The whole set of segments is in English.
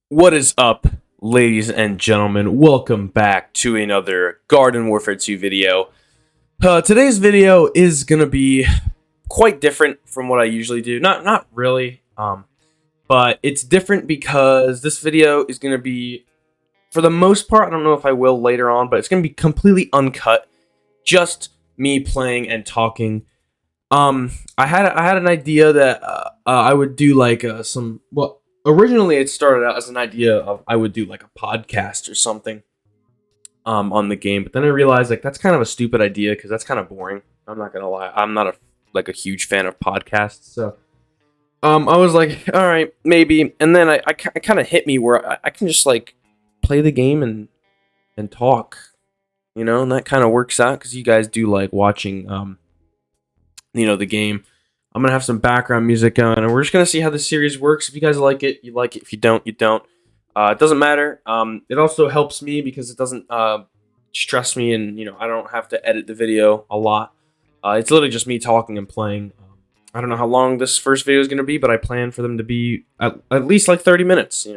What is up, ladies and gentlemen? Welcome back to another Garden Warfare 2 video. Today's video is gonna be quite different from what I usually do. Not really, but it's different because this video is gonna be, for the most part, I don't know if I will later on, but it's gonna be completely uncut, just me playing and talking. I had an idea that I would do like originally it started out as an idea of I would do like a podcast or something on the game, but then I realized like that's kind of a stupid idea because that's kind of boring. I'm not gonna lie, I'm not a huge fan of podcasts, so I was like, all right, maybe, and then I kind of hit me where I can just like play the game and talk, and that kind of works out because you guys do like watching the game. I'm gonna have some background music on, and we're just gonna see how the series works. If you guys like it, you like it. If you don't, you don't. It doesn't matter. It also helps me because it doesn't stress me, and I don't have to edit the video a lot. It's literally just me talking and playing. I don't know how long this first video is gonna be, but I plan for them to be at least like 30 minutes.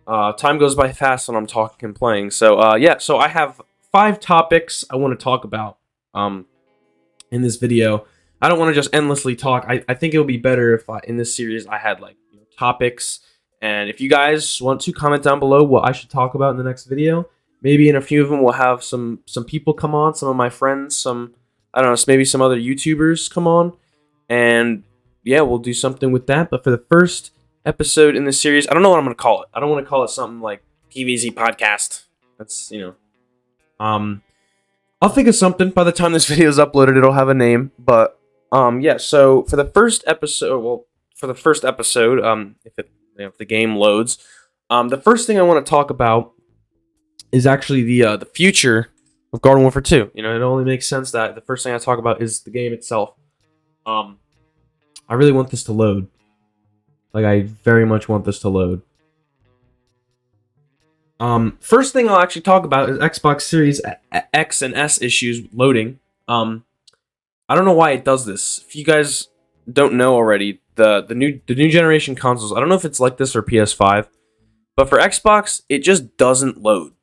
Time goes by fast when I'm talking and playing. So yeah, so I have 5 topics I want to talk about in this video. I don't want to just endlessly talk. I think it would be better if in this series I had like topics. And if you guys want to comment down below what I should talk about in the next video, maybe in a few of them we'll have some people come on, some of my friends, I don't know, maybe some other YouTubers come on, and yeah, we'll do something with that. But for the first episode in this series, I don't know what I'm gonna call it. I don't want to call it something like PVZ podcast. That's I'll think of something. By the time this video is uploaded, it'll have a name, but. Yeah, so for the first episode, if the game loads, the first thing I want to talk about is actually the future of Garden Warfare 2. It only makes sense that the first thing I talk about is the game itself. I really want this to load. Like, I very much want this to load. First thing I'll actually talk about is Xbox Series X and S issues loading. I don't know why it does this. If you guys don't know already, the new generation consoles, I don't know if it's like this for PS5, but for Xbox, it just doesn't load.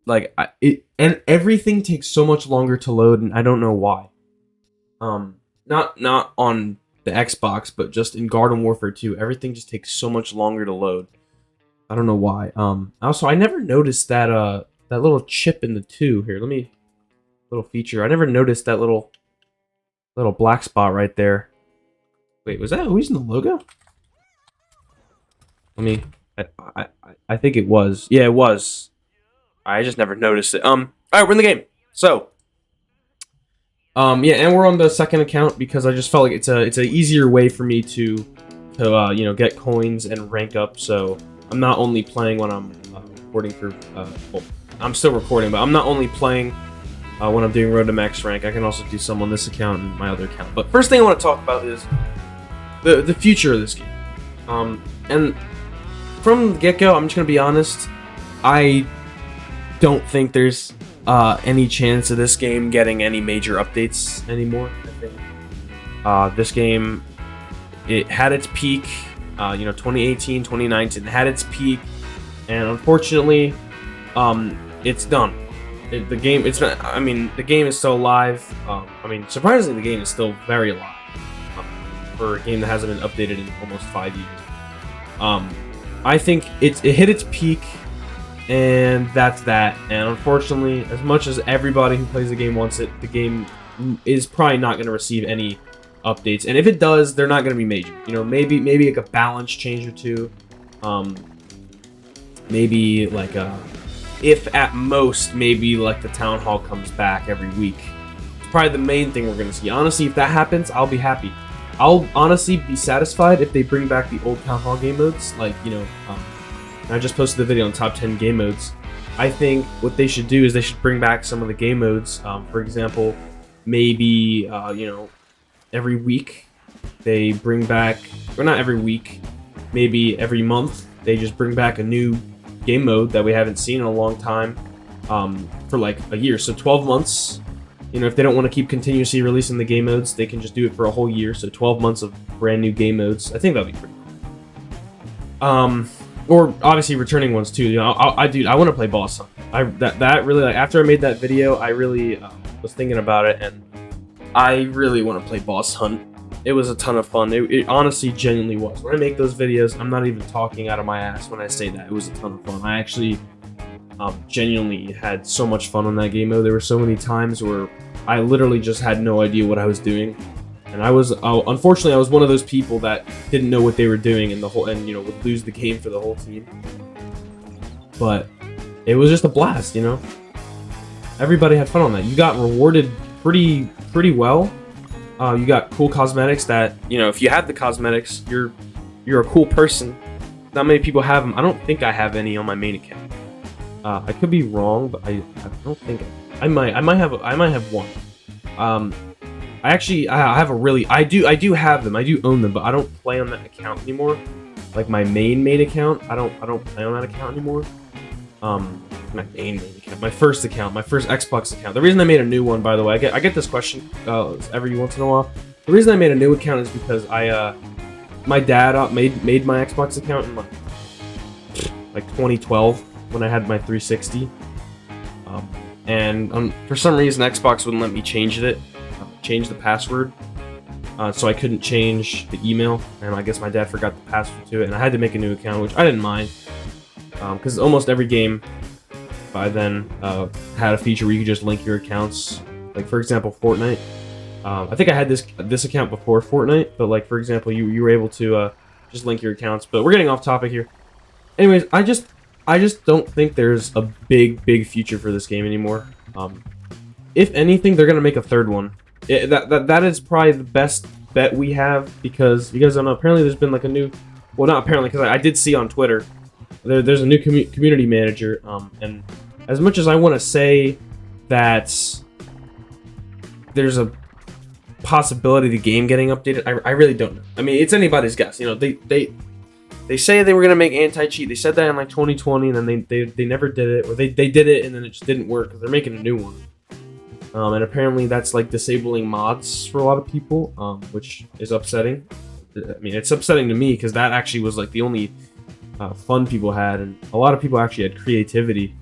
Like and everything takes so much longer to load, and I don't know why. Not on the Xbox, but just in Garden Warfare 2, everything just takes so much longer to load. I don't know why. Also, I never noticed that that little chip in the 2 here. Little feature. I never noticed that little black spot right there. Wait, was that always in the logo? I think it was. Yeah, it was. I just never noticed it. All right, we're in the game. So, yeah, and we're on the second account because I just felt like it's a easier way for me to get coins and rank up. So I'm not only playing when I'm recording for well, I'm still recording, but I'm not only playing when I'm doing Road to Max Rank. I can also do some on this account and my other account. But first thing I want to talk about is the future of this game. And from the get-go, I'm just going to be honest, I don't think there's any chance of this game getting any major updates anymore. I think this game, it had its peak, 2018, 2019, had its peak, and unfortunately, it's done. The game is still alive. Surprisingly, the game is still very alive for a game that hasn't been updated in almost 5 years. I think it hit its peak, and that's that. And unfortunately, as much as everybody who plays the game wants it, the game is probably not going to receive any updates. And if it does, they're not going to be major. Maybe like a balance change or two. Maybe like if at most, maybe like the Town Hall comes back every week. It's probably the main thing we're going to see. Honestly, if that happens, I'll be happy. I'll honestly be satisfied if they bring back the old Town Hall game modes. Like, I just posted the video on top 10 game modes. I think what they should do is they should bring back some of the game modes. For example, maybe, every week they bring back, or not every week, maybe every month, they just bring back a new game mode that we haven't seen in a long time for like a year. So 12 months, if they don't want to keep continuously releasing the game modes, they can just do it for a whole year. So 12 months of brand new game modes. I think that'd be pretty cool. or obviously returning ones too. You know, I want to play Boss Hunt. That really, like, after I made that video, I really was thinking about it, and I really want to play Boss Hunt. It was a ton of fun. It honestly, genuinely was. When I make those videos, I'm not even talking out of my ass when I say that. It was a ton of fun. I actually genuinely had so much fun on that game mode. There were so many times where I literally just had no idea what I was doing, and I was unfortunately I was one of those people that didn't know what they were doing, and you know, would lose the game for the whole team. But it was just a blast, you know. Everybody had fun on that. You got rewarded pretty well. You got cool cosmetics that, you know, if you have the cosmetics, you're a cool person. Not many people have them. I don't think I have any on my main account. I could be wrong, but I don't think I might have one. I have a really I do have them. I do own them, but I don't play on that account anymore. Like my main account, I don't play on that account anymore. My main account, my first Xbox account. The reason I made a new one, by the way, I get this question every once in a while. The reason I made a new account is because my dad made my Xbox account in like 2012 when I had my 360, and for some reason Xbox wouldn't let me change the password, so I couldn't change the email, and I guess my dad forgot the password to it, and I had to make a new account, which I didn't mind, because almost every game by then had a feature where you could just link your accounts. Like, for example, Fortnite. I think I had this account before Fortnite, but like, for example, you were able to just link your accounts. But we're getting off topic here. Anyways, I just don't think there's a big future for this game anymore. If anything, they're gonna make a third one. That is probably the best bet we have, because you guys don't know. Apparently, there's been like a new, well, not apparently, because I did see on Twitter. There's a new community manager, and as much as I want to say that there's a possibility of the game getting updated, I really don't know. I mean, it's anybody's guess. You know, they say they were gonna make anti-cheat. They said that in like 2020, and then they never did it, or they did it and then it just didn't work because they're making a new one. And apparently that's like disabling mods for a lot of people, which is upsetting. I mean, it's upsetting to me because that actually was like the only fun people had, and a lot of people actually had creativity.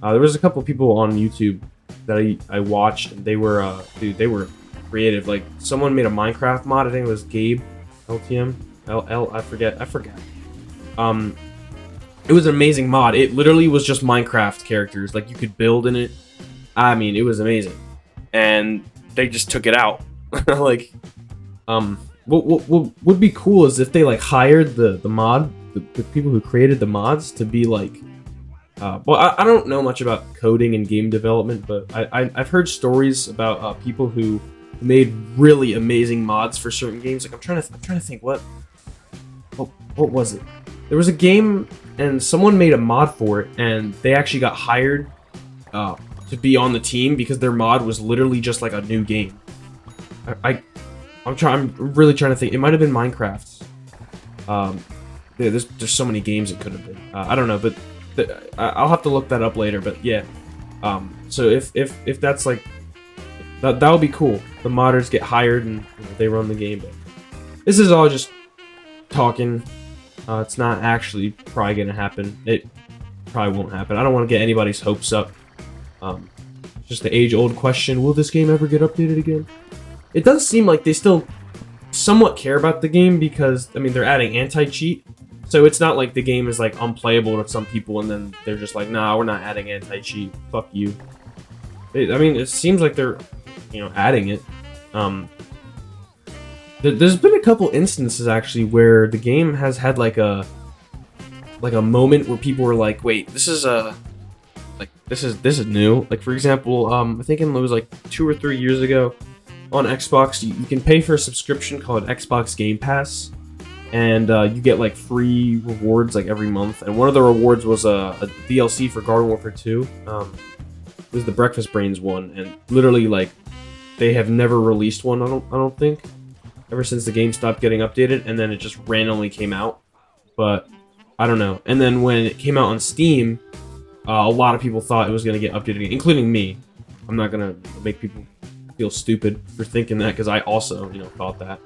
There was a couple people on YouTube that I watched, and they were they were creative. Like, someone made a Minecraft mod. I think it was Gabe LTM I forget. It was an amazing mod. It literally was just Minecraft characters. Like, you could build in it. I mean, it was amazing, and they just took it out. Like, what would be cool is if they like hired the mod. The people who created the mods to be like, well, I don't know much about coding and game development, but I've heard stories about people who made really amazing mods for certain games. Like, I'm trying to think what was it? There was a game and someone made a mod for it, and they actually got hired to be on the team because their mod was literally just like a new game. I'm really trying to think. It might have been Minecraft. There's so many games it could have been. I don't know, but I'll have to look that up later. But yeah, so if that's like that would be cool. The modders get hired and, you know, they run the game. But this is all just talking. It's not actually probably gonna happen. It probably won't happen. I don't want to get anybody's hopes up. Just the age-old question: will this game ever get updated again? It does seem like they still somewhat care about the game, because I mean, they're adding anti-cheat. So it's not like the game is like unplayable to some people and then they're just like, nah, we're not adding anti-cheat. Fuck you. I mean, it seems like they're, you know, adding it. There's been a couple instances actually where the game has had like a moment where people were like, wait, this is new. Like, for example, I think it was like 2 or 3 years ago on Xbox, you can pay for a subscription called Xbox Game Pass. And you get like free rewards like every month, and one of the rewards was a DLC for Garden Warfare 2. It was the Breakfast Brains one, and literally like they have never released one. I don't think, ever since the game stopped getting updated, and then it just randomly came out. But I don't know. And then when it came out on Steam, a lot of people thought it was gonna get updated, including me. I'm not gonna make people feel stupid for thinking that, because I also, you know, thought that.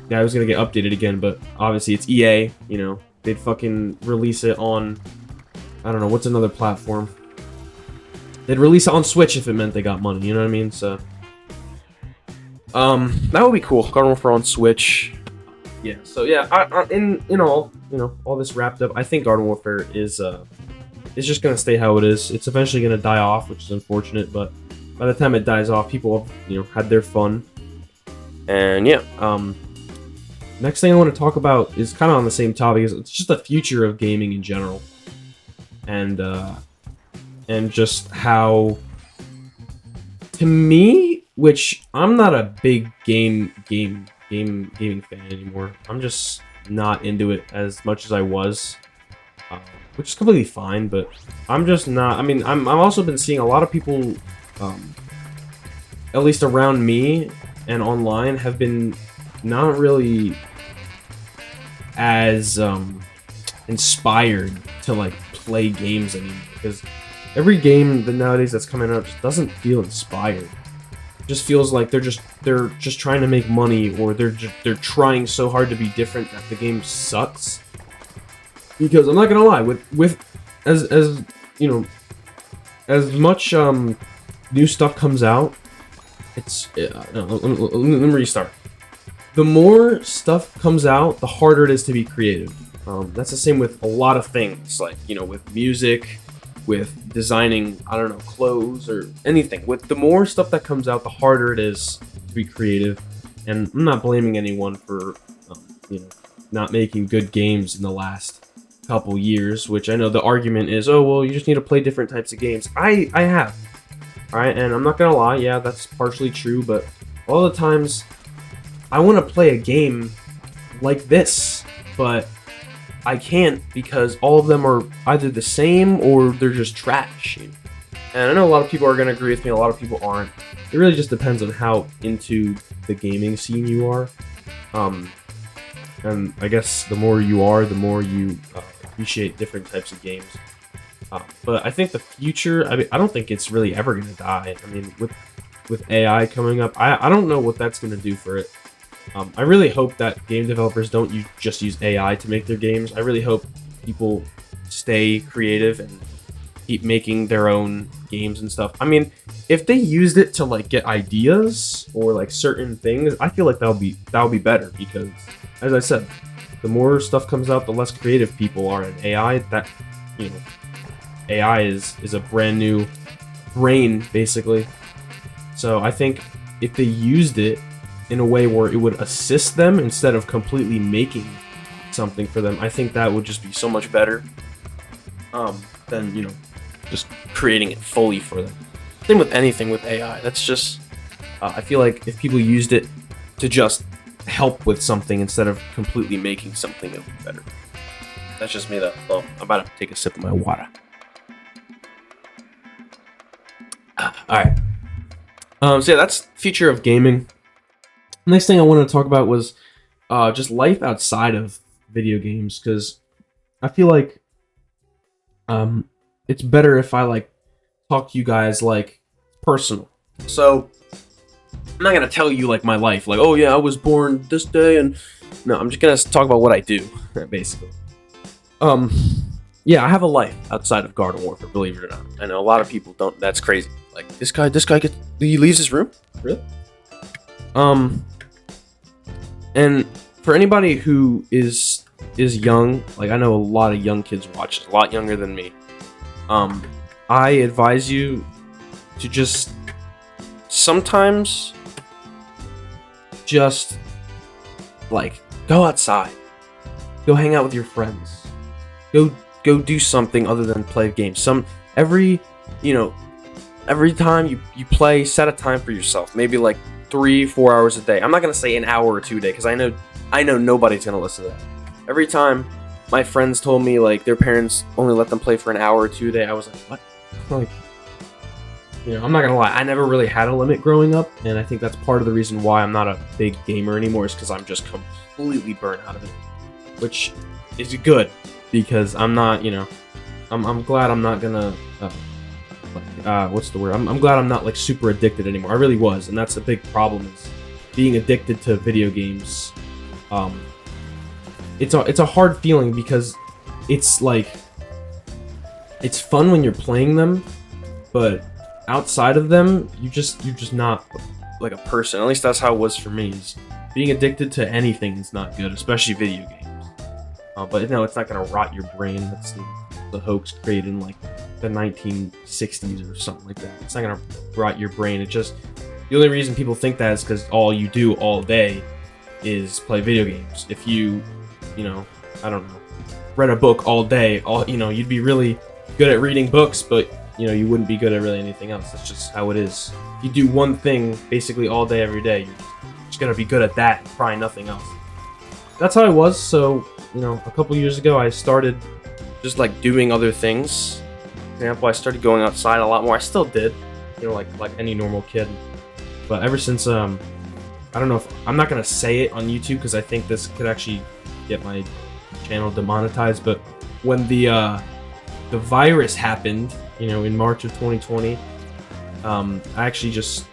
Yeah, I was gonna get updated again, but obviously it's EA, you know, they'd fucking release it on, I don't know, what's another platform? They'd release it on Switch if it meant they got money, you know what I mean? So, that would be cool. Garden Warfare on Switch. Yeah, so yeah, in all, you know, all this wrapped up, I think Garden Warfare is just gonna stay how it is. It's eventually gonna die off, which is unfortunate, but by the time it dies off, people have, you know, had their fun. And yeah, next thing I want to talk about is kind of on the same topic. It's just the future of gaming in general, and just how, to me, which I'm not a big gaming fan anymore. I'm just not into it as much as I was, which is completely fine. But I'm just not. I mean, I'm also been seeing a lot of people, at least around me and online, have been not really as inspired to like play games anymore, because every game that nowadays that's coming out just doesn't feel inspired. It just feels like they're just trying to make money, or they're trying so hard to be different that the game sucks. Because I'm not gonna lie, with as you know, as much new stuff comes out, it's let me restart. The more stuff comes out, the harder it is to be creative. That's the same with a lot of things, like, you know, with music, with designing, I don't know, clothes or anything. With the more stuff that comes out, the harder it is to be creative. And I'm not blaming anyone for, you know, not making good games in the last couple years, which I know the argument is, oh, well, you just need to play different types of games. I have. Alright, and I'm not gonna lie, yeah, that's partially true, but all the times I want to play a game like this, but I can't because all of them are either the same or they're just trash. And I know a lot of people are going to agree with me, a lot of people aren't. It really just depends on how into the gaming scene you are. And I guess the more you are, the more you appreciate different types of games. But I think the future, I mean, I don't think it's really ever going to die. I mean, with AI coming up, I don't know what that's going to do for it. I really hope that game developers don't just use AI to make their games. I really hope people stay creative and keep making their own games and stuff. I mean, if they used it to like get ideas or like certain things, I feel like that'll be better, because, as I said, the more stuff comes out, the less creative people are. And AI, that, you know, AI is a brand new brain basically. So I think if they used it in a way where it would assist them instead of completely making something for them, I think that would just be so much better than, you know, just creating it fully for them. Same with anything with AI. That's just, I feel like if people used it to just help with something instead of completely making something, it would be better. That's just me though. Well, I'm about to take a sip of my water. Alright. So yeah, that's future of gaming. Next thing I wanted to talk about was just life outside of video games, because I feel like it's better if I like talk to you guys like personal. So I'm not gonna tell you like my life, like, oh yeah, I was born this day, and no, I'm just gonna talk about what I do, basically. Yeah, I have a life outside of Garden Warfare, believe it or not. I know a lot of people don't. That's crazy. Like, this guy he leaves his room? Really? And for anybody who is young, like, I know a lot of young kids watch, a lot younger than me. I advise you to just sometimes just like go outside, go hang out with your friends, go do something other than play games. Every time you play, set a time for yourself. Maybe like 3-4 hours a day. I'm not gonna say an hour or 2 a day, because I know nobody's gonna listen to that. Every time my friends told me like their parents only let them play for an hour or 2 a day, I was like, what? Like, you know, I'm not gonna lie, I never really had a limit growing up, and I think that's part of the reason why I'm not a big gamer anymore, is because I'm just completely burnt out of it. Which is good, because I'm not, you know, I'm glad I'm not gonna what's the word? I'm glad I'm not like super addicted anymore. I really was, and that's a big problem, is being addicted to video games. it's a hard feeling because it's like it's fun when you're playing them, but outside of them, you're just not like a person. At least that's how it was for me. Is being addicted to anything is not good, especially video games. But no, it's not gonna rot your brain. That's the hoax created in like the 1960s or something like that. It's not gonna rot your brain. It just, the only reason people think that is because all you do all day is play video games. If you know, I don't know, read a book all day, you'd be really good at reading books, but you wouldn't be good at really anything else. That's just how it is. If you do one thing basically all day, every day, you're just gonna be good at that and try nothing else. That's how I was. So, a couple years ago, I started just like doing other things. For example, I started going outside a lot more. I still did, like any normal kid. But ever since, I don't know if I'm not gonna say it on YouTube because I think this could actually get my channel demonetized. But when the virus happened, in March of 2020, I actually just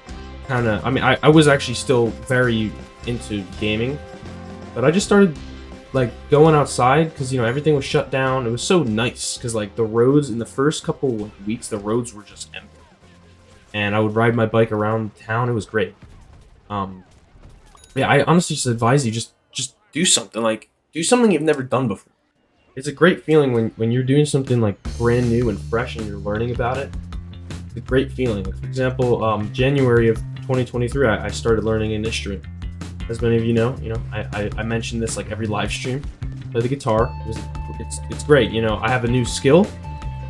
kind of, I was actually still very into gaming, but I just started like going outside because everything was shut down. It was so nice because like the roads in the first couple of weeks, the roads were just empty, and I would ride my bike around town. It was great. Yeah, I honestly just advise you just do something, like do something you've never done before. It's a great feeling when you're doing something like brand new and fresh and you're learning about it. It's a great feeling. Like, for example, January of 2023, I started learning an instrument. As many of you know, I mentioned this like every live stream. Play the guitar. It's great. I have a new skill.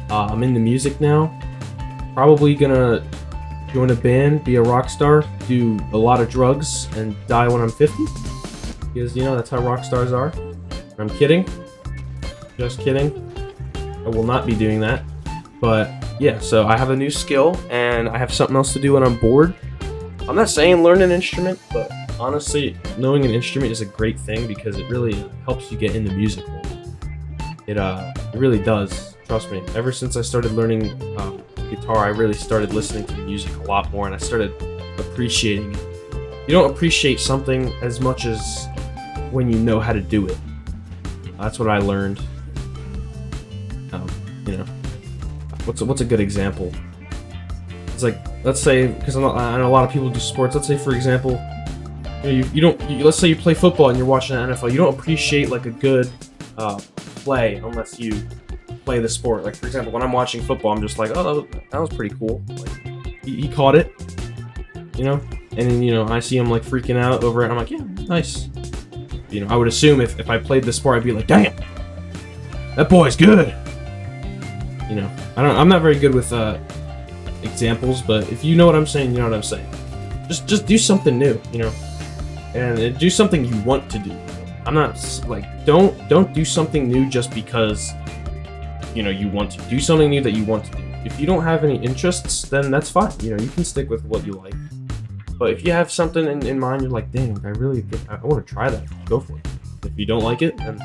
I'm into music now. Probably gonna join a band, be a rock star, do a lot of drugs, and die when I'm 50. Because that's how rock stars are. I'm kidding. Just kidding. I will not be doing that. But yeah, so I have a new skill and I have something else to do when I'm bored. I'm not saying learn an instrument, but honestly, knowing an instrument is a great thing because it really helps you get into music. It really does. Trust me. Ever since I started learning guitar, I really started listening to music a lot more and I started appreciating it. You don't appreciate something as much as when you know how to do it. That's what I learned. What's a good example? It's like, let's say, because I know a lot of people do sports. Let's say, for example, let's say you play football and you're watching the NFL. You don't appreciate like a good play unless you play the sport. Like, for example, when I'm watching football, I'm just like, oh, that was pretty cool. Like, he caught it, and then I see him like freaking out over it. I'm like, yeah, nice. I would assume if I played the sport, I'd be like, damn, that boy's good. I'm not very good with examples, but if you know what I'm saying, you know what I'm saying. Just do something new, and do something you want to do. I'm not like, don't do something new just because you want to. Do something new that you want to do. If you don't have any interests, then that's fine. You can stick with what you like. But if you have something in mind, you're like, dang, I want to try that. Go for it. If you don't like it, then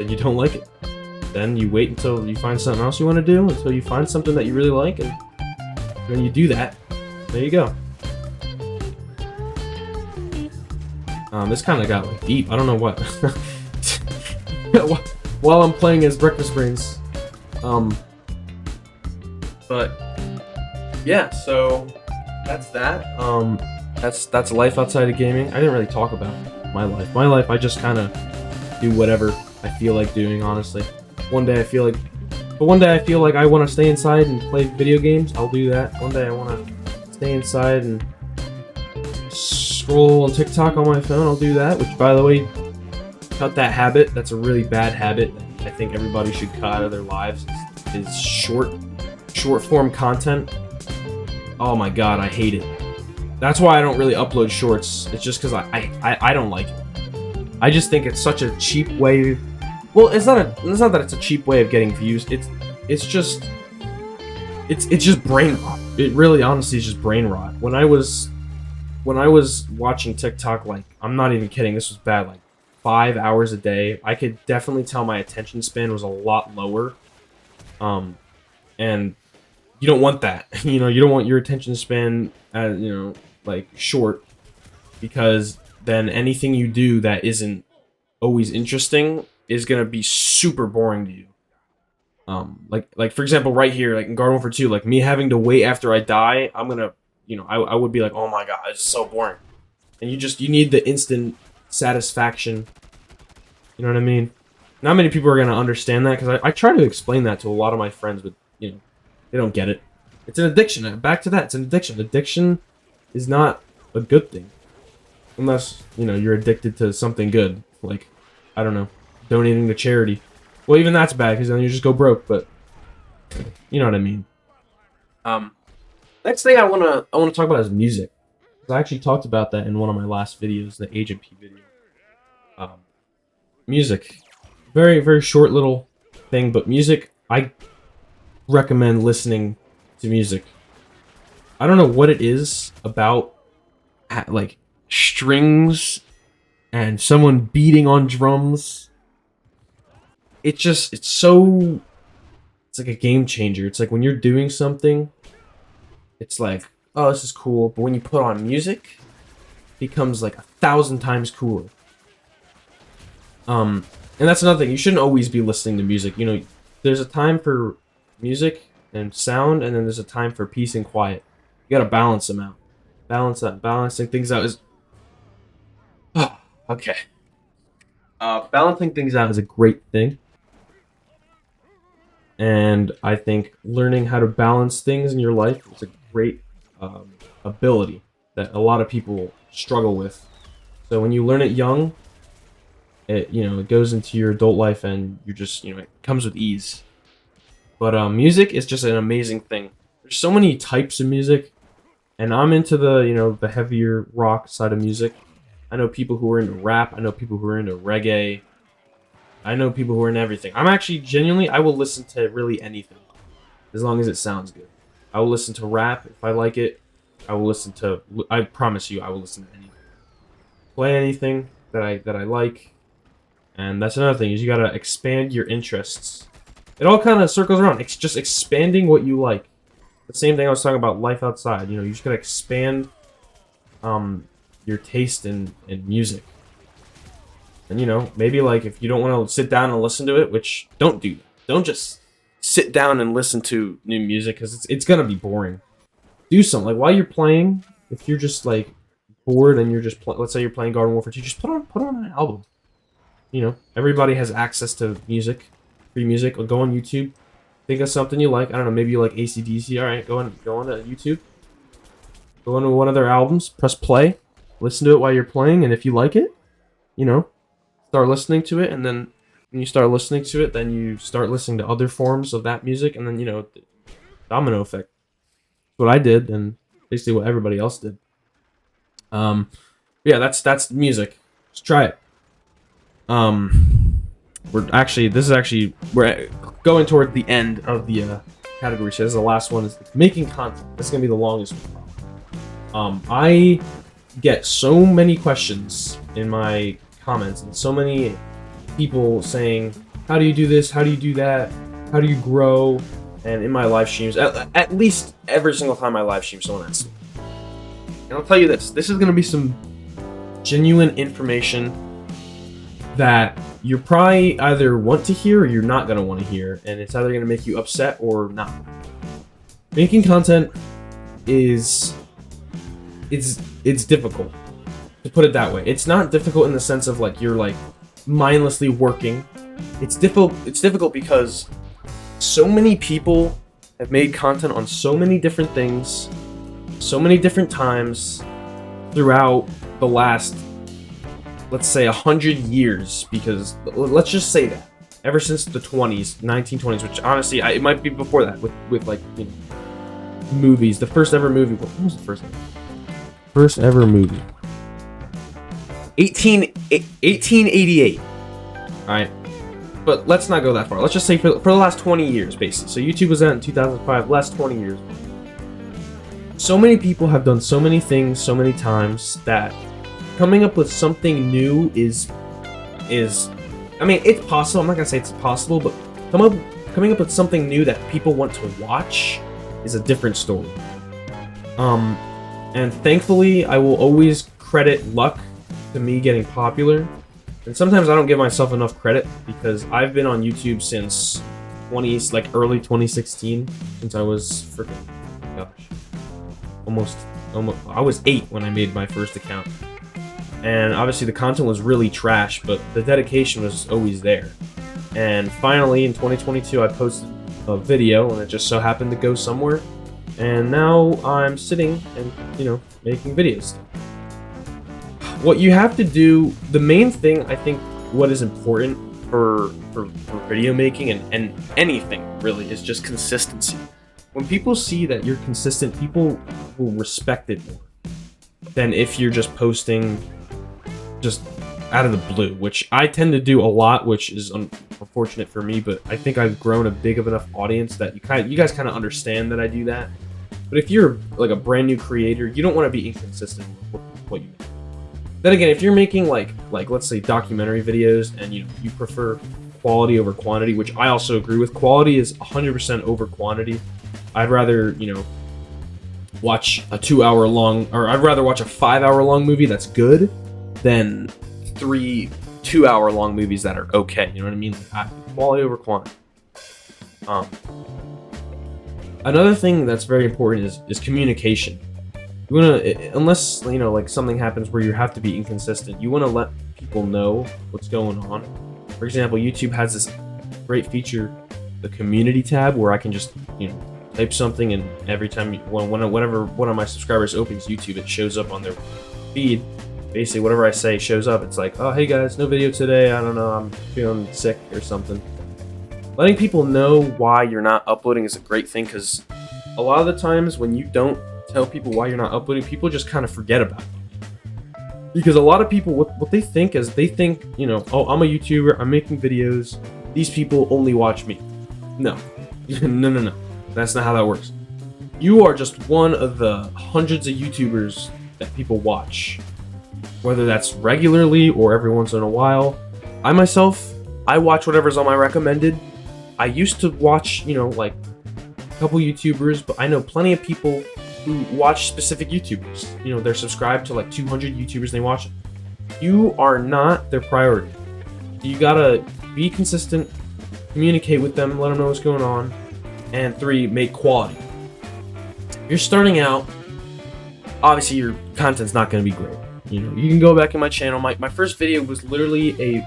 you don't like it. Then you wait until you find something else you want to do, until you find something that you really like, and when you do that, there you go. This kind of got like deep. I don't know what. While I'm playing as Breakfast Brains. But yeah, so that's that. That's life outside of gaming. I didn't really talk about my life. My life, I just kind of do whatever I feel like doing, honestly. One day I feel like I want to stay inside and play video games, I'll do that. One day I want to stay inside and scroll on TikTok on my phone, I'll do that. Which, by the way, cut that habit. That's a really bad habit that I think everybody should cut out of their lives. Is short form content. Oh my god, I hate it. That's why I don't really upload shorts. It's just because I don't like it. I just think it's such a cheap way. Well, it's not that it's a cheap way of getting views. It's just brain rot. It really, honestly, is just brain rot. When I was watching TikTok, like, I'm not even kidding, this was bad, like 5 hours a day, I could definitely tell my attention span was a lot lower. And you don't want that. You don't want your attention span, like, short, because then anything you do that isn't always interesting is gonna be super boring to you. Like for example, right here, like in Garden Warfare 2, like me having to wait after I die, I'm gonna, I would be like, oh my god, it's so boring. And you need the instant satisfaction. You know what I mean? Not many people are gonna understand that, because I try to explain that to a lot of my friends, but they don't get it. It's an addiction. Back to that, it's an addiction. Addiction is not a good thing, unless you're addicted to something good, like, I don't know, donating to charity. Well, even that's bad, because then you just go broke. But you know what I mean. Next thing I wanna talk about is music. I actually talked about that in one of my last videos, the Agent P video. Music, very very short little thing, but music, I recommend listening to music. I don't know what it is about, like, strings and someone beating on drums. It's like a game changer. It's like when you're doing something, it's like, oh, this is cool. But when you put on music, it becomes like 1,000 times cooler. And that's another thing. You shouldn't always be listening to music. There's a time for music and sound, and then there's a time for peace and quiet. You gotta balance them out. Balancing things out is... okay. Balancing things out is a great thing. And I think learning how to balance things in your life is a great ability that a lot of people struggle with. So when you learn it young, it goes into your adult life, and you just it comes with ease. But music is just an amazing thing. There's so many types of music, and I'm into the the heavier rock side of music. I know people who are into rap. I know people who are into reggae. I know people who are into everything. I'm actually genuinely, I will listen to really anything, as long as it sounds good. I will listen to rap if I like it. I promise you, I will listen to anything. Play anything that I like. And that's another thing, is you gotta expand your interests. It all kind of circles around. It's just expanding what you like. The same thing I was talking about life outside. You just gotta expand your taste in music. And maybe, like, if you don't want to sit down and listen to it, which, don't do that. Don't just sit down and listen to new music, because it's gonna be boring. Do something. Like, while you're playing, if you're just, like, bored and you're just let's say you're playing Garden Warfare 2, just put on an album. Everybody has access to music, free music. Or go on YouTube, think of something you like. I don't know, maybe you like AC/DC. All right, go on to YouTube, go into one of their albums, press play, listen to it while you're playing, and if you like it, start listening to it. And then when you start listening to it, then you start listening to other forms of that music, and then the domino effect. That's what I did, and basically what everybody else did. Yeah, that's music. Just try it. We're going toward the end of the category. So this is the last one, is making content. This is gonna be the longest one. I get so many questions in my comments, and so many people saying, how do you do this, how do you do that, how do you grow? And in my live streams, at least every single time I live stream, someone asks me. And I'll tell you this is gonna be some genuine information that you probably either want to hear or you're not going to want to hear, and it's either going to make you upset or not. Making content is it's difficult, to put it that way. It's not difficult in the sense of like you're like mindlessly working. It's difficult because so many people have made content on so many different things, so many different times throughout the last, let's say, 100 years, because let's just say that ever since the 1920s, which honestly it might be before that, with like movies. The first ever movie, what was the first ever movie? 1888. All right, but let's not go that far. Let's just say for the last 20 years, basically. So YouTube was out in 2005. Last 20 years, so many people have done so many things so many times that coming up with something new is I mean, it's possible. I'm not gonna say it's possible, but coming up with something new that people want to watch is a different story. And thankfully, I will always credit luck to me getting popular, And sometimes I don't give myself enough credit because I've been on YouTube since early 2016, since I was freaking, gosh, almost, I was 8 when I made my first account. And obviously the content was really trash, but the dedication was always there. And finally in 2022 I posted a video and it just so happened to go somewhere. And now I'm sitting and, making videos. What you have to do, the main thing, I think, what is important for video making and anything really is just consistency. When people see that you're consistent, people will respect it more than if you're just posting just out of the blue, which I tend to do a lot, which is unfortunate for me, but I think I've grown a big of enough audience that you guys kind of understand that I do that. But if you're like a brand new creator, you don't want to be inconsistent with what you make. Then again, if you're making like let's say documentary videos and you prefer quality over quantity, which I also agree with, quality is 100% over quantity. I'd rather, watch a 2-hour long, or I'd rather watch a 5-hour long movie that's good than 3 2-hour long movies that are okay. You know what I mean? Quality over quantity. Another thing that's very important is communication. You wanna, unless like something happens where you have to be inconsistent, you want to let people know what's going on. For example, YouTube has this great feature, the community tab, where I can just type something, and every time whenever one of my subscribers opens YouTube, it shows up on their feed. Basically, whatever I say shows up. It's like, oh, hey guys, no video today. I don't know, I'm feeling sick or something. Letting people know why you're not uploading is a great thing, because a lot of the times when you don't tell people why you're not uploading, people just kind of forget about it. Because a lot of people, what they think is, oh, I'm a YouTuber, I'm making videos, these people only watch me. No. No. That's not how that works. You are just one of the hundreds of YouTubers that people watch. Whether that's regularly or every once in a while. I myself, I watch whatever's on my recommended. I used to watch, like a couple YouTubers, but I know plenty of people who watch specific YouTubers. They're subscribed to like 200 YouTubers and they watch it. You are not their priority. You gotta be consistent, communicate with them, let them know what's going on, and 3, make quality. If you're starting out, obviously your content's not gonna be great. You can go back in my channel. My first video was literally a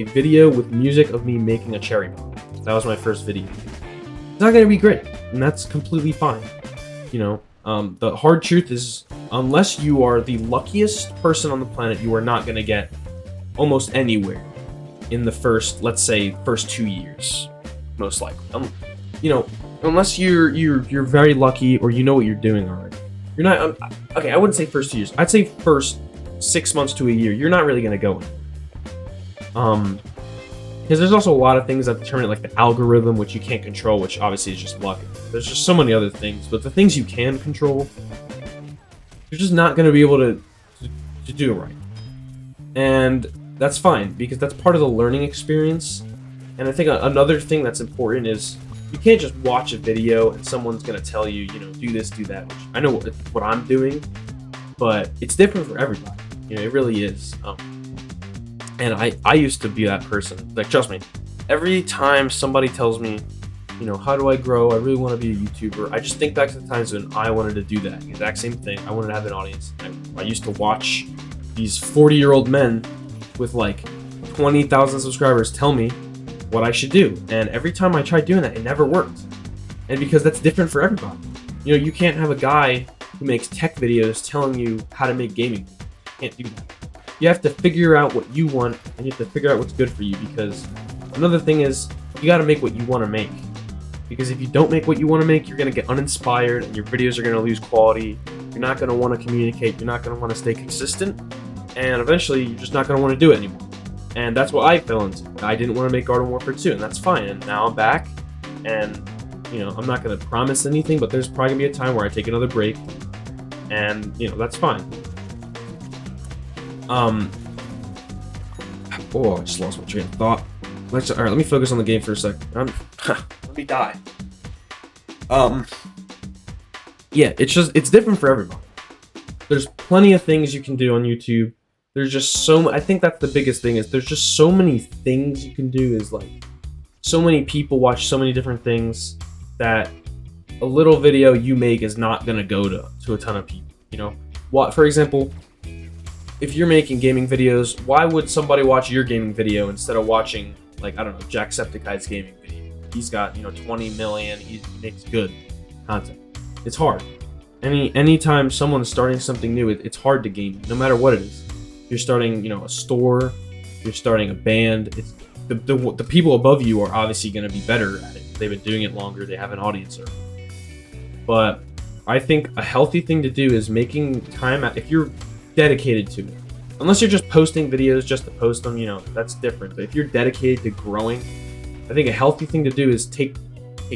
video with music of me making a cherry bomb. That was my first video. It's not gonna be great, and that's completely fine. The hard truth is, unless you are the luckiest person on the planet, you are not gonna get almost anywhere in the first 2 years, most likely. Unless you're very lucky or you know what you're doing already. You're not okay. I wouldn't say first 2 years. I'd say first 6 months to a year. You're not really gonna go anywhere. Because there's also a lot of things that determine, like the algorithm, which you can't control, which obviously is just luck. There's just so many other things, but the things you can control, you're just not going to be able to do it right. And that's fine, because that's part of the learning experience. And I think another thing that's important is you can't just watch a video and someone's going to tell you, do this, do that. Which I know what I'm doing, but it's different for everybody. It really is. And I used to be that person. Like, trust me, every time somebody tells me, how do I grow? I really want to be a YouTuber. I just think back to the times when I wanted to do that exact same thing. I wanted to have an audience. I used to watch these 40-year-old men with like 20,000 subscribers tell me what I should do. And every time I tried doing that, it never worked. And because that's different for everybody. You can't have a guy who makes tech videos telling you how to make gaming. You can't do that. You have to figure out what you want, and you have to figure out what's good for you, because another thing is, you gotta make what you want to make. Because if you don't make what you want to make, you're gonna get uninspired, and your videos are gonna lose quality. You're not gonna want to communicate, you're not gonna want to stay consistent, and eventually you're just not gonna want to do it anymore. And that's what I fell into. I didn't want to make Garden Warfare 2, and that's fine. And now I'm back, and I'm not gonna promise anything, but there's probably gonna be a time where I take another break, and that's fine. Oh, I just lost my train of thought. Alright, let me focus on the game for a sec. Let me die. Yeah, it's different for everybody. There's plenty of things you can do on YouTube. there's just I think that's the biggest thing, is there's just so many things you can do, is like so many people watch so many different things that a little video you make is not gonna go to a ton of people. You know, what, for example, if you're making gaming videos, why would somebody watch your gaming video instead of watching, like, I don't know, Jacksepticeye's gaming video? He's got, 20 million. He makes good content. It's hard. Anytime someone's starting something new, it's hard to gain, no matter what it is. You're starting, a store. You're starting a band. It's the people above you are obviously going to be better at it. They've been doing it longer. They have an audience. But I think a healthy thing to do is making time if you're dedicated to it. Unless you're just posting videos just to post them, that's different. But if you're dedicated to growing, I think a healthy thing to do is take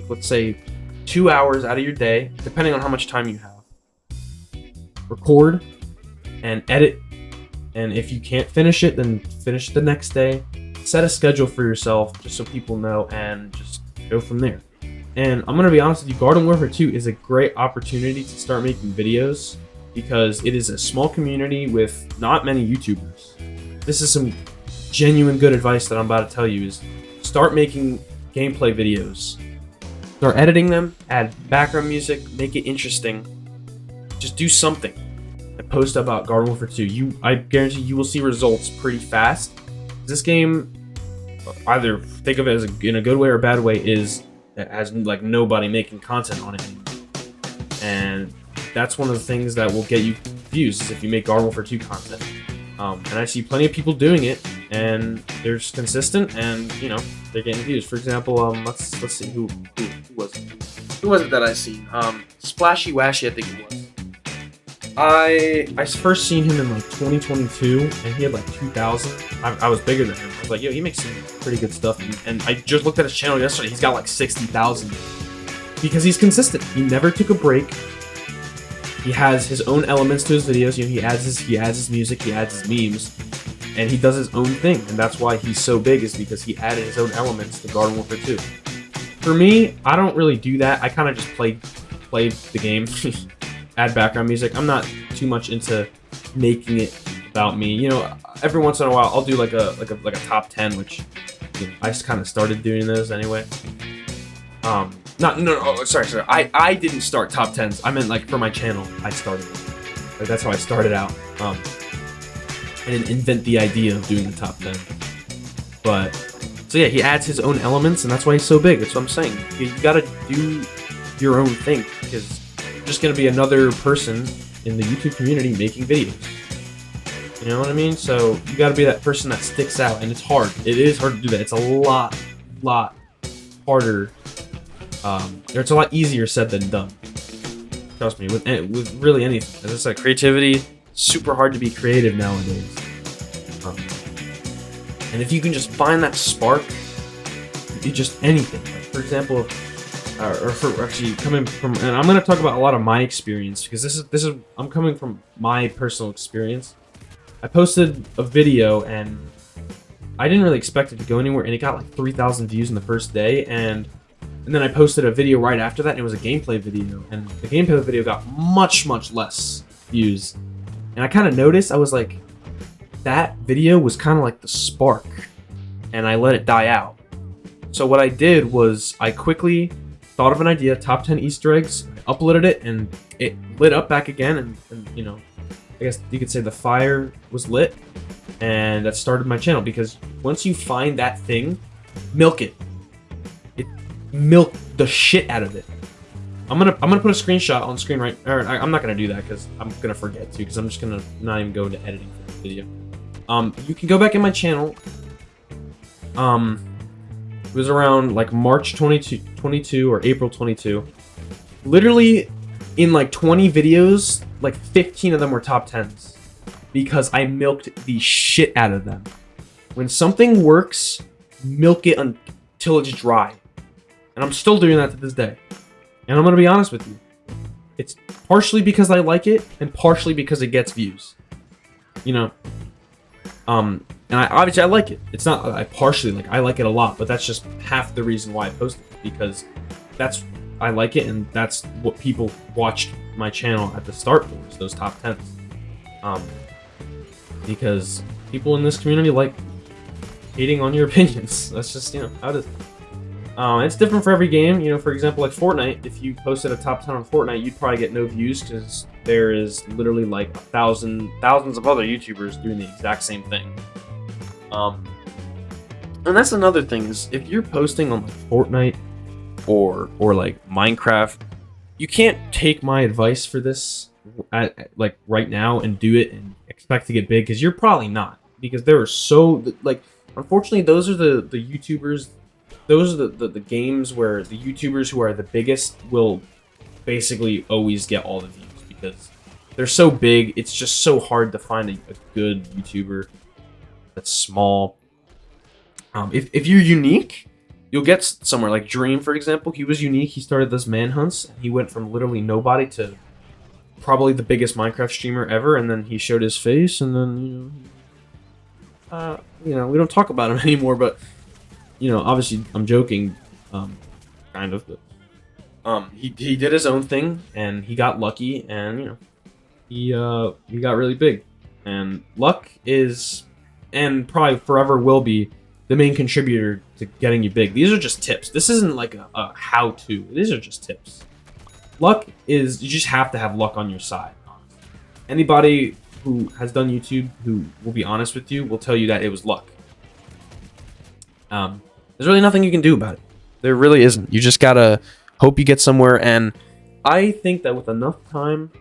let's say 2 hours out of your day, depending on how much time you have. Record and edit, and if you can't finish it, then finish the next day. Set a schedule for yourself just so people know, and just go from there. And I'm gonna be honest with you, Garden Warfare 2 is a great opportunity to start making videos, because it is a small community with not many YouTubers. This is some genuine good advice that I'm about to tell you, is start making gameplay videos. Start editing them, add background music, make it interesting. Just do something. And post about Garden Warfare 2. I guarantee you will see results pretty fast. This game, either think of it as in a good way or a bad way, has like nobody making content on it anymore. And that's one of the things that will get you views, is if you make Garden Warfare 2 content. And I see plenty of people doing it, and they're just consistent, and they're getting views. For example, let's see who was it? Who was it that I seen? Splashy Washy, I think it was. I first seen him in like 2022, and he had like 2,000. I was bigger than him. I was like, yo, he makes some pretty good stuff. And I just looked at his channel yesterday. He's got like 60,000 because he's consistent. He never took a break. He has his own elements to his videos. He adds his music, he adds his memes, and he does his own thing. And that's why he's so big, is because he added his own elements to Garden Warfare 2. For me, I don't really do that. I kind of just played the game, add background music. I'm not too much into making it about me. Every once in a while, I'll do like a top 10, which I just kind of started doing those anyway. Sorry. I didn't start top 10s. I meant like for my channel, I started it. Like, that's how I started out. I didn't invent the idea of doing the top 10. But so yeah, he adds his own elements, and that's why he's so big. That's what I'm saying. You gotta do your own thing, because you're just gonna be another person in the YouTube community making videos. You know what I mean? So you gotta be that person that sticks out, and it's hard. It is hard to do that. It's a lot harder. It's a lot easier said than done. Trust me, with really anything. As I said, creativity, super hard to be creative nowadays. And if you can just find that spark, just anything. Like, for example, or for actually coming from, and I'm going to talk about a lot of my experience, because this is I'm coming from my personal experience. I posted a video, and I didn't really expect it to go anywhere, and it got like 3,000 views in the first day, and then I posted a video right after that, and it was a gameplay video, and the gameplay video got much less views. And I kind of noticed, I was like, that video was kind of like the spark, and I let it die out. So what I did was I quickly thought of an idea, top 10 Easter eggs, I uploaded it, and it lit up back again, and I guess you could say the fire was lit, and that started my channel. Because once you find that thing, milk it. Milk the shit out of it. I'm gonna put a screenshot on screen right. Or I'm not gonna do that because I'm gonna forget to. Because I'm just gonna not even go into editing for this video. You can go back in my channel. It was around like March 22 or April 22. Literally, in like 20 videos, like 15 of them were top 10s because I milked the shit out of them. When something works, milk it until it's dry. And I'm still doing that to this day. And I'm going to be honest with you. It's partially because I like it, and partially because it gets views. And obviously I like it. It's not, I like it a lot, but that's just half the reason why I posted it. Because I like it, and that's what people watched my channel at the start for, was those top 10s. because people in this community like hating on your opinions. That's just, how it is. It's different for every game. For example, like Fortnite, if you posted a top 10 on Fortnite, you'd probably get no views because there is literally like thousands of other YouTubers doing the exact same thing. And that's another thing, is if you're posting on like Fortnite or like Minecraft, you can't take my advice for this like right now and do it and expect to get big, because you're probably not, because there are so like, unfortunately, those are the YouTubers. Those are the games where the YouTubers who are the biggest will basically always get all the views, because they're so big. It's just so hard to find a good YouTuber that's small. If you're unique, you'll get somewhere. Like Dream, for example, he was unique. He started this manhunts. He went from literally nobody to probably the biggest Minecraft streamer ever, and then he showed his face, and then we don't talk about him anymore. But obviously, I'm joking, kind of. But, he did his own thing, and he got lucky, and he got really big. And luck is, and probably forever will be, the main contributor to getting you big. These are just tips. This isn't like a how-to. These are just tips. Luck is, you just have to have luck on your side. Anybody who has done YouTube, who will be honest with you, will tell you that it was luck. There's really nothing you can do about it. There really isn't. You just gotta hope you get somewhere, and I think that with enough time,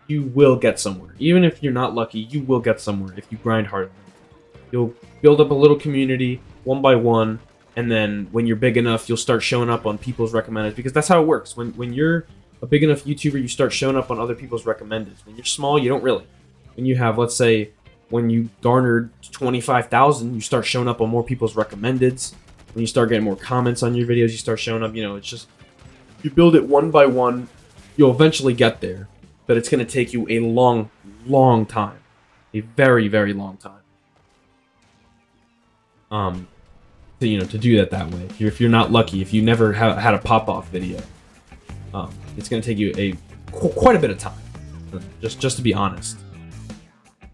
you will get somewhere. Even if you're not lucky, you will get somewhere if you grind hard. You'll build up a little community one by one, and then when you're big enough, you'll start showing up on people's recommended, because that's how it works. When you're a big enough YouTuber, you start showing up on other people's recommended. When you're small, you don't really. When you have, let's say, when you garnered 25,000, you start showing up on more people's recommendeds. When you start getting more comments on your videos, you start showing up. It's just, you build it one by one, you'll eventually get there. But it's going to take you a long, long time. A very, very long time. To do that way. If you're not lucky, if you never had a pop-off video, it's going to take you quite a bit of time. Just to be honest.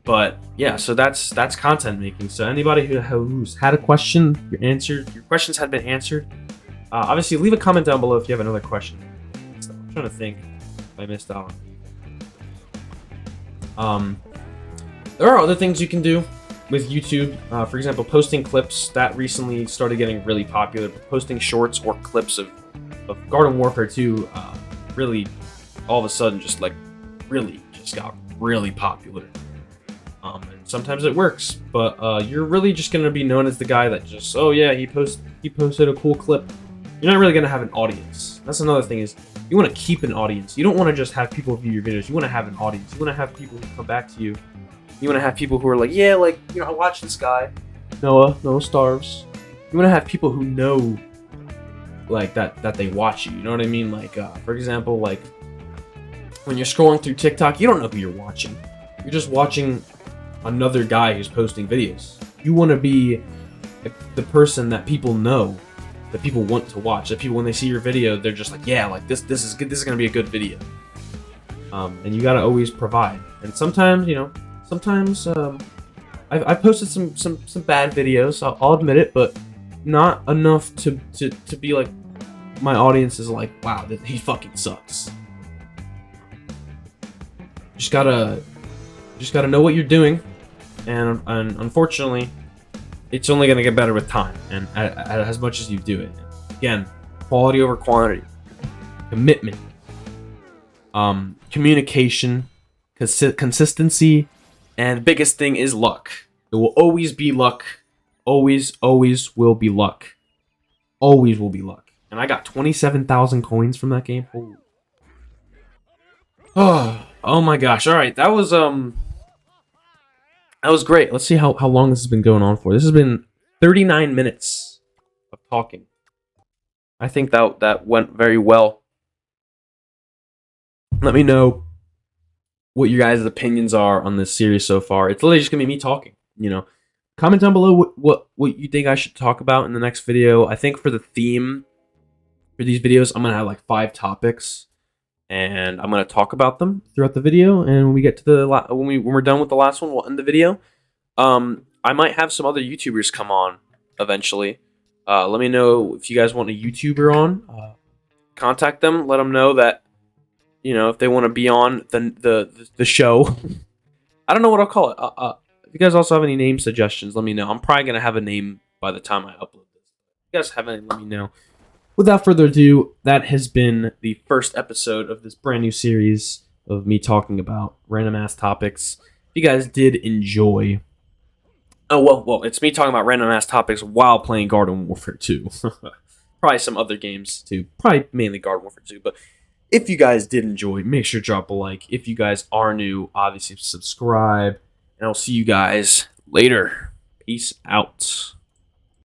But yeah, so that's content making. So anybody who's had a question, your questions have been answered. Obviously, leave a comment down below if you have another question. I'm trying to think if I missed out on. There are other things you can do with YouTube. For example, posting clips. That recently started getting really popular. Posting shorts or clips of Garden Warfare 2 really, all of a sudden, just got really popular. And sometimes it works, but you're really just gonna be known as the guy that just, oh yeah, he posted a cool clip. You're not really gonna have an audience. That's another thing, is you want to keep an audience. You don't want to just have people view your videos. You want to have an audience. You want to have people who come back to you. You want to have people who are like, yeah, like, I watch this guy, Noah Starves. You want to have people who know, like, that they watch you. You know what I mean? Like, for example, like, when you're scrolling through TikTok, you don't know who you're watching. You're just watching another guy who's posting videos. You want to be the person that people know, that people want to watch. That people, when they see your video, they're just like, yeah, like, this is good. This is gonna be a good video. And you gotta always provide. And sometimes, I've posted some bad videos. I'll admit it, but not enough to be like, my audience is like, wow, he fucking sucks. Just gotta know what you're doing, and unfortunately, it's only gonna get better with time, and as much as you do it. Again, quality over quantity, commitment, communication, consistency, and the biggest thing is luck. It will always be luck. Always will be luck. Always will be luck. And I got 27,000 coins from that game. Oh my gosh! All right, that was great. Let's see how long this has been going on for. This has been 39 minutes of talking. I think that went very well. Let me know what your guys' opinions are on this series so far. It's literally just gonna be me talking. Comment down below what you think I should talk about in the next video. I think for the theme for these videos, I'm gonna have like 5 topics, and I'm gonna talk about them throughout the video. And when we get to when we're done with the last one, we'll end the video. I might have some other YouTubers come on eventually. Let me know if you guys want a YouTuber on. Contact them. Let them know that if they want to be on the show. I don't know what I'll call it. If you guys also have any name suggestions, let me know. I'm probably gonna have a name by the time I upload this. If you guys have any, let me know. Without further ado, that has been the first episode of this brand new series of me talking about random ass topics. If you guys did enjoy, well, it's me talking about random ass topics while playing Garden Warfare 2. Probably some other games too. Probably mainly Garden Warfare 2, but if you guys did enjoy, make sure to drop a like. If you guys are new, obviously subscribe. And I'll see you guys later. Peace out.